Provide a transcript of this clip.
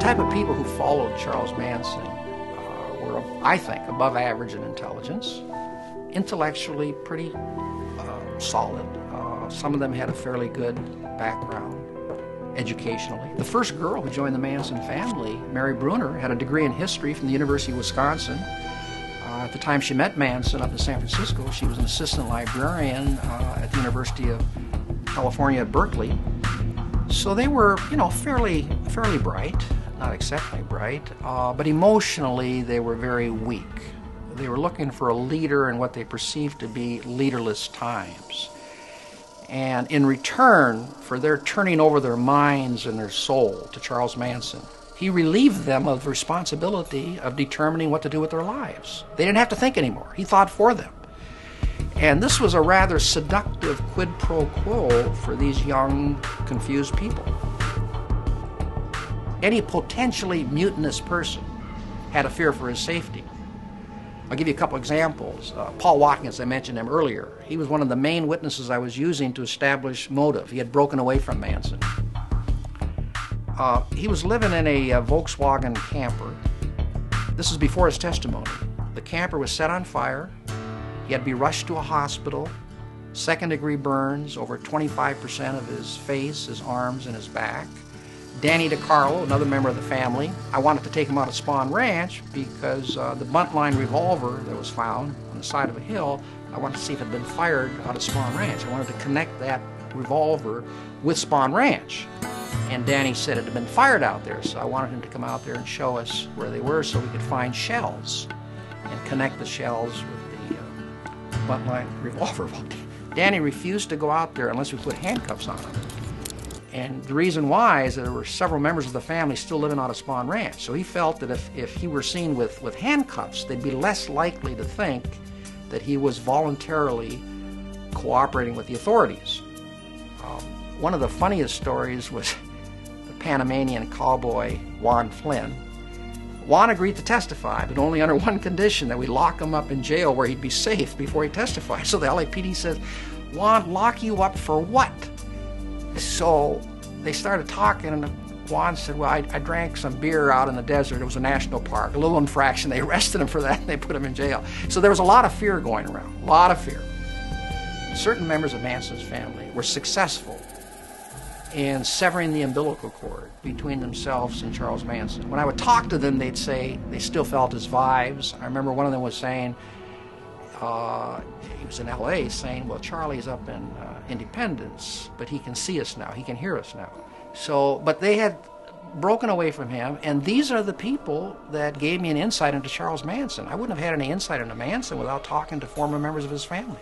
type of people who followed Charles Manson were, I think, above average in intelligence, intellectually pretty solid. Some of them had a fairly good background educationally. The first girl who joined the Manson family, Mary Bruner, had a degree in history from the University of Wisconsin. At the time she met Manson up in San Francisco, she was an assistant librarian at the University of California at Berkeley. So they were, fairly bright, not exceptionally bright, but emotionally they were very weak. They were looking for a leader in what they perceived to be leaderless times. And in return for their turning over their minds and their soul to Charles Manson, he relieved them of the responsibility of determining what to do with their lives. They didn't have to think anymore. He thought for them. And this was a rather seductive quid pro quo for these young, confused people. Any potentially mutinous person had a fear for his safety. I'll give you a couple examples. Paul Watkins, I mentioned him earlier. He was one of the main witnesses I was using to establish motive. He had broken away from Manson. He was living in a Volkswagen camper. This is before his testimony. The camper was set on fire. He had to be rushed to a hospital. Second-degree burns, over 25% of his face, his arms, and his back. Danny DiCarlo, another member of the family, I wanted to take him out of Spahn Ranch because the buntline revolver that was found on the side of a hill, I wanted to see if it had been fired out of Spahn Ranch. I wanted to connect that revolver with Spahn Ranch. And Danny said it had been fired out there, so I wanted him to come out there and show us where they were so we could find shells and connect the shells with the buntline revolver. Danny refused to go out there unless we put handcuffs on him. And the reason why is that there were several members of the family still living out of Spahn Ranch. So he felt that if he were seen with handcuffs, they'd be less likely to think that he was voluntarily cooperating with the authorities. One of the funniest stories was the Panamanian cowboy Juan Flynn. Juan agreed to testify, but only under one condition, that we lock him up in jail where he'd be safe before he testified. So the LAPD says, "Juan, lock you up for what?" So they started talking, and Juan said, "Well, I drank some beer out in the desert. It was a national park, a little infraction." They arrested him for that, and they put him in jail. So there was a lot of fear going around, a lot of fear. Certain members of Manson's family were successful in severing the umbilical cord between themselves and Charles Manson. When I would talk to them, they'd say they still felt his vibes. I remember one of them was saying, he was in LA, saying, "Well, Charlie's up in Independence, but he can see us now, he can hear us now." So, but they had broken away from him, and these are the people that gave me an insight into Charles Manson. I wouldn't have had any insight into Manson without talking to former members of his family.